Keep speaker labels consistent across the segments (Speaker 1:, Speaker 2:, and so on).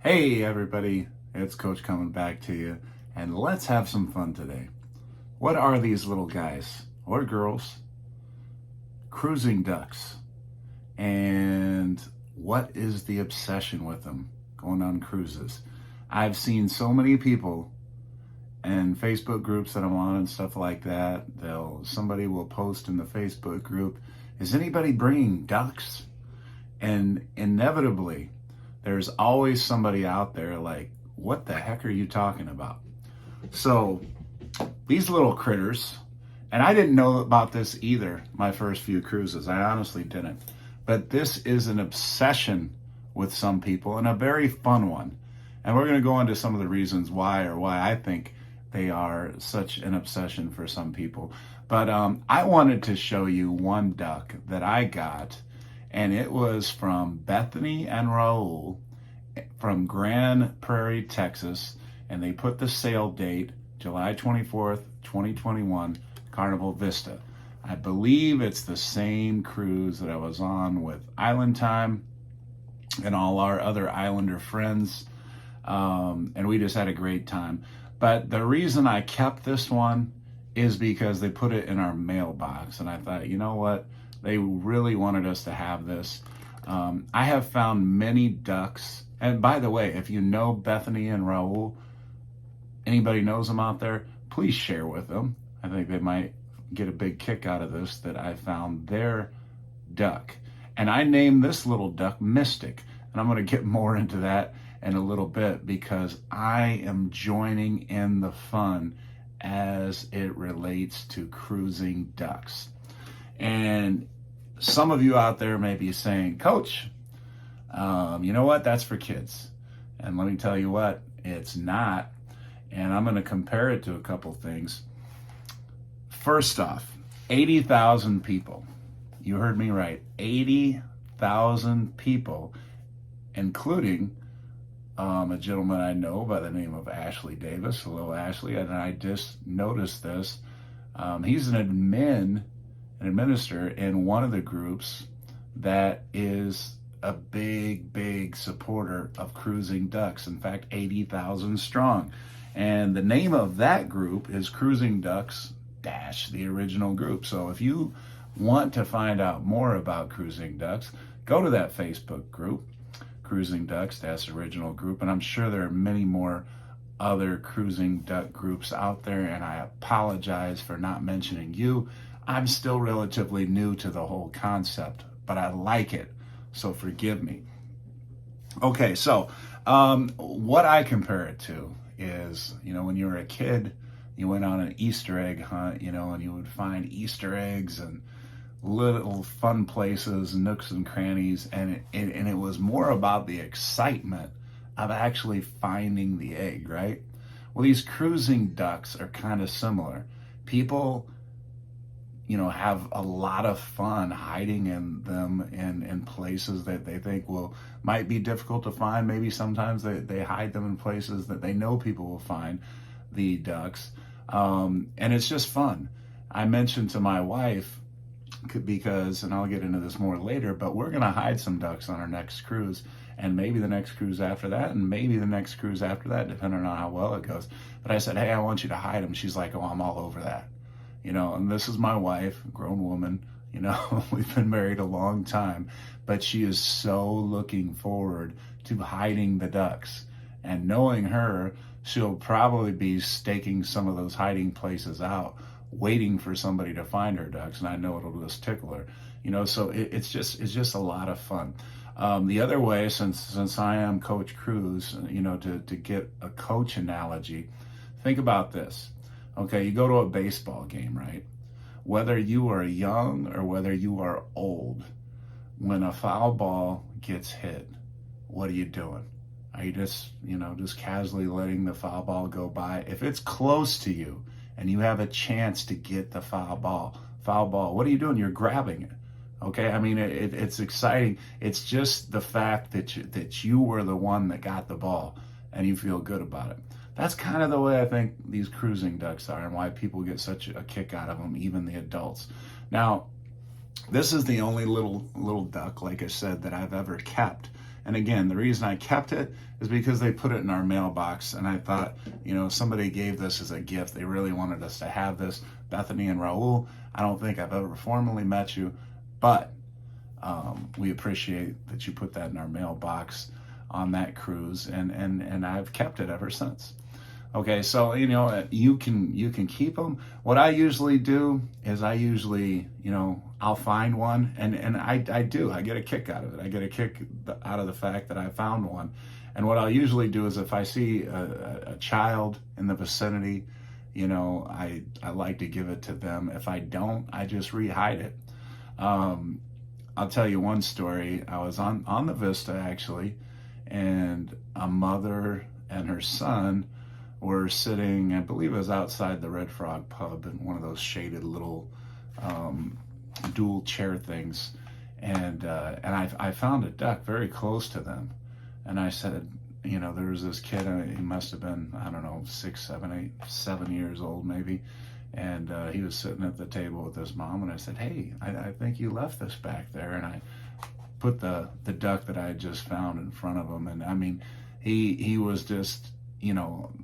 Speaker 1: Hey everybody, it's Coach coming back to you, and let's have some fun today. What are these little guys or girls? Cruising ducks. And what is the obsession with them going on cruises? I've seen so many people in Facebook groups that I'm on and stuff like that. Somebody will post in the Facebook group, is anybody bringing ducks? And inevitably, there's always somebody out there like, what the heck are you talking about? So these little critters, and I didn't know about this either my first few cruises. I honestly didn't. But this is an obsession with some people and a very fun one. And we're going to go into some of the reasons why I think they are such an obsession for some people. But I wanted to show you one duck that I got, and it was from Bethany and Raul from Grand Prairie, Texas, and they put the sale date July 24th, 2021, Carnival Vista. I believe it's the same cruise that I was on with Island Time and all our other Islander friends, and we just had a great time. But the reason I kept this one is because they put it in our mailbox, and I thought, you know what? They really wanted us to have this. I have found many ducks. And by the way, if you know Bethany and Raul, anybody knows them out there, please share with them. I think they might get a big kick out of this, that I found their duck. And I named this little duck Mystic. And I'm going to get more into that in a little bit because I am joining in the fun as it relates to cruising ducks. And some of you out there may be saying, Coach, you know what? That's for kids. And let me tell you what, it's not. And I'm going to compare it to a couple things. First off, 80,000 people. You heard me right. 80,000 people, including a gentleman I know by the name of Ashley Davis. Hello, Ashley. And I just noticed this. He's an administrator in one of the groups that is a big supporter of cruising ducks. In fact, 80,000 strong. And the name of that group is Cruising Ducks - the original group. So if you want to find out more about cruising ducks, go to that Facebook group, Cruising Ducks - original group. And I'm sure there are many more other cruising duck groups out there. And I apologize for not mentioning you. I'm still relatively new to the whole concept, but I like it, so forgive me. Okay, so what I compare it to is, when you were a kid, you went on an Easter egg hunt, and you would find Easter eggs and little fun places, nooks and crannies, and it was more about the excitement of actually finding the egg, right? Well, these cruising ducks are kind of similar. People have a lot of fun hiding in them in places that they think might be difficult to find. Maybe sometimes they hide them in places that they know people will find the ducks. And it's just fun. I mentioned to my wife, because, and I'll get into this more later, but we're going to hide some ducks on our next cruise, and maybe the next cruise after that, and maybe the next cruise after that, depending on how well it goes. But I said, hey, I want you to hide them. She's like, oh, I'm all over that. And this is my wife, a grown woman, we've been married a long time, but she is so looking forward to hiding the ducks. And knowing her, she'll probably be staking some of those hiding places out, waiting for somebody to find her ducks. And I know it'll just tickle her, so it's just a lot of fun. The other way, since I am Coach Cruz, to get a coach analogy, think about this. Okay, you go to a baseball game, right? Whether you are young or whether you are old, when a foul ball gets hit, what are you doing? Are you just casually letting the foul ball go by? If it's close to you and you have a chance to get the foul ball, what are you doing? You're grabbing it. Okay, I mean, it's exciting. It's just the fact that you were the one that got the ball and you feel good about it. That's kind of the way I think these cruising ducks are, and why people get such a kick out of them, even the adults. Now, This is the only little duck, like I said, that I've ever kept. And again, the reason I kept it is because they put it in our mailbox, and I thought, somebody gave this as a gift. They really wanted us to have this. Bethany and Raul, I don't think I've ever formally met you, but we appreciate that you put that in our mailbox on that cruise, and I've kept it ever since. Okay, so you can keep them. What I usually do is I'll find one, and I do. I get a kick out of it. I get a kick out of the fact that I found one. And what I'll usually do is if I see a child in the vicinity, I like to give it to them. If I don't, I just rehide it. I'll tell you one story. I was on the Vista actually, and a mother and her son were sitting, I believe it was outside the Red Frog pub in one of those shaded little dual chair things, and I found a duck very close to them, and I said, there was this kid, he must have been, I don't know, 6, 7, 8, 7 years old maybe, and he was sitting at the table with his mom, and I said, hey, I think you left this back there, and I put the duck that I had just found in front of him, and I mean, he was just,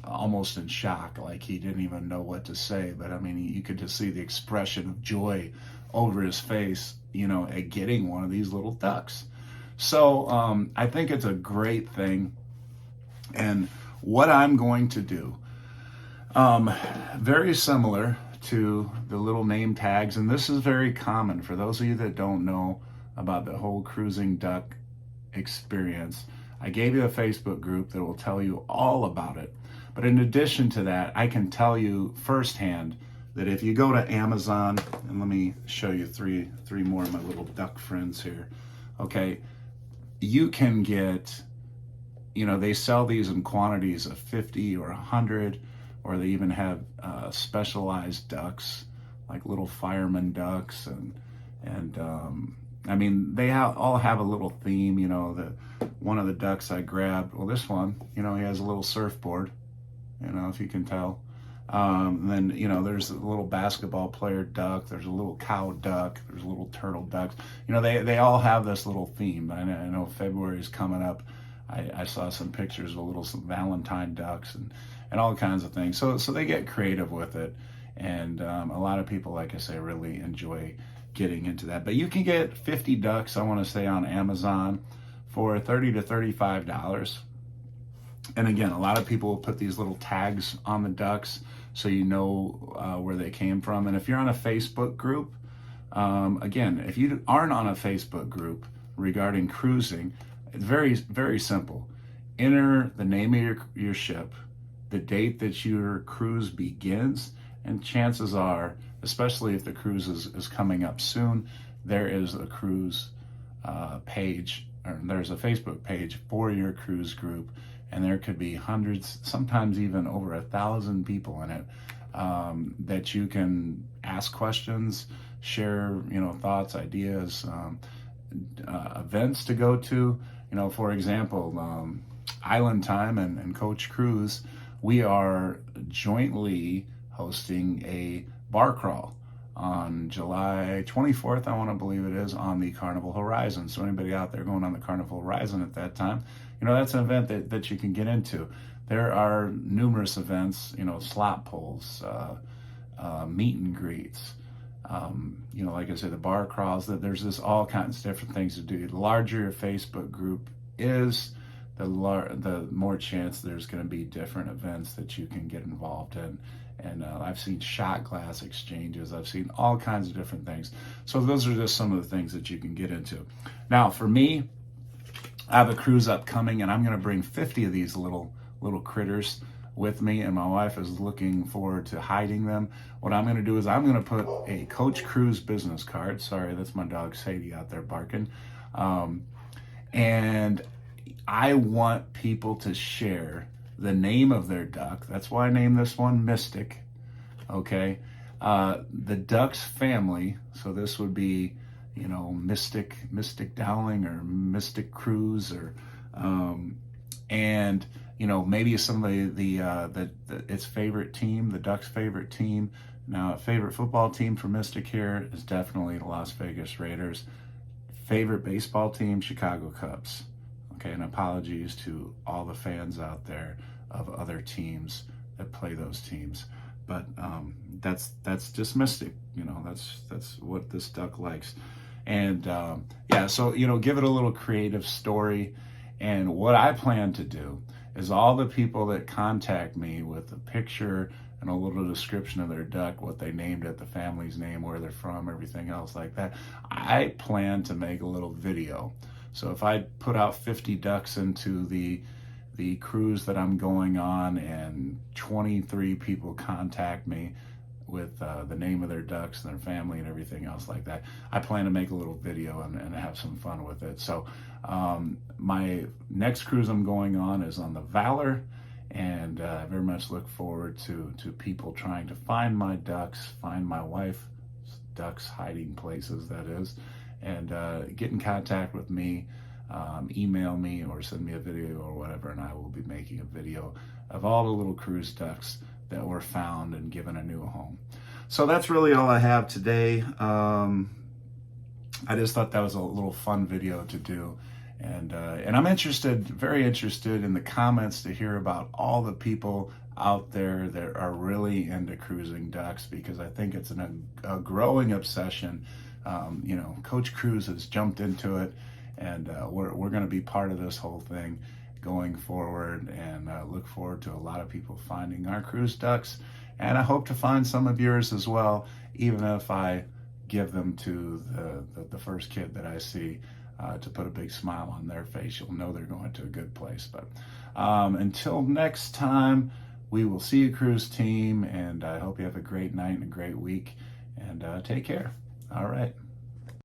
Speaker 1: almost in shock, like he didn't even know what to say. But I mean, you could just see the expression of joy over his face, at getting one of these little ducks. So I think it's a great thing. And what I'm going to do, very similar to the little name tags, and this is very common for those of you that don't know about the whole cruising duck experience. I gave you a Facebook group that will tell you all about it. But in addition to that, I can tell you firsthand that if you go to Amazon, and let me show you three more of my little duck friends here. Okay, you can get, they sell these in quantities of 50 or 100, or they even have specialized ducks, like little fireman ducks, and I mean, they all have a little theme. One of the ducks I grabbed, well, this one, he has a little surfboard, if you can tell. Then, there's a little basketball player duck, there's a little cow duck, there's a little turtle ducks. They all have this little theme. I know February is coming up. I saw some pictures of some Valentine ducks and all kinds of things. So they get creative with it. And a lot of people, like I say, really enjoy getting into that. But you can get 50 ducks, I want to say, on Amazon for $30 to $35. And again, a lot of people will put these little tags on the ducks so where they came from. And if you're on a Facebook group, again, if you aren't on a Facebook group regarding cruising, it's very, very simple. Enter the name of your ship, the date that your cruise begins, and chances are, especially if the cruise is coming up soon, there is a cruise page, or there's a Facebook page for your cruise group, and there could be hundreds, sometimes even over 1,000 people in it, that you can ask questions, share, thoughts, ideas, events to go to. For example, Island Time and Coach Cruise, we are jointly hosting a bar crawl on July 24th, I want to believe it is, on the Carnival Horizon. So anybody out there going on the Carnival Horizon at that time, that's an event that you can get into. There are numerous events, slot pulls, meet and greets, like I said, the bar crawls, that there's just all kinds of different things to do. The larger your Facebook group is, the more chance there's going to be different events that you can get involved in. And I've seen shot glass exchanges. I've seen all kinds of different things. So those are just some of the things that you can get into. Now, for me, I have a cruise upcoming, and I'm going to bring 50 of these little critters with me, and my wife is looking forward to hiding them. What I'm going to do is I'm going to put a Coach Cruise business card. Sorry, that's my dog Sadie out there barking. And I want people to share the name of their duck. That's why I named this one Mystic. Okay. The duck's family. So this would be, Mystic Dowling or Mystic Cruise, or, and, maybe somebody, its favorite team, the duck's favorite team, Now, a favorite football team for Mystic here is definitely the Las Vegas Raiders. Favorite baseball team, Chicago Cubs. Okay, and apologies to all the fans out there of other teams that play those teams. But that's just Mystic. You know, that's what this duck likes. And yeah, so, you know, give it a little creative story. And what I plan to do is all the people that contact me with a picture and a little description of their duck, what they named it, the family's name, where they're from, everything else like that, I plan to make a little video. So if I put out 50 ducks into the cruise that I'm going on and 23 people contact me with the name of their ducks and their family and everything else like that, I plan to make a little video and have some fun with it. So my next cruise I'm going on is on the Valor, and I very much look forward to people trying to find my ducks, find my wife's ducks hiding places, that is, and get in contact with me. Email me or send me a video or whatever, and I will be making a video of all the little cruise ducks that were found and given a new home. So that's really all I have today. I just thought that was a little fun video to do. And I'm interested, very interested in the comments to hear about all the people out there that are really into cruising ducks, because I think it's a growing obsession. You know, Coach Cruz has jumped into it, and we're going to be part of this whole thing going forward, and look forward to a lot of people finding our cruise ducks. And I hope to find some of yours as well, even if I give them to the first kid that I see, to put a big smile on their face. You'll know they're going to a good place. But until next time, we will see you, cruise team, and I hope you have a great night and a great week, and take care. All right.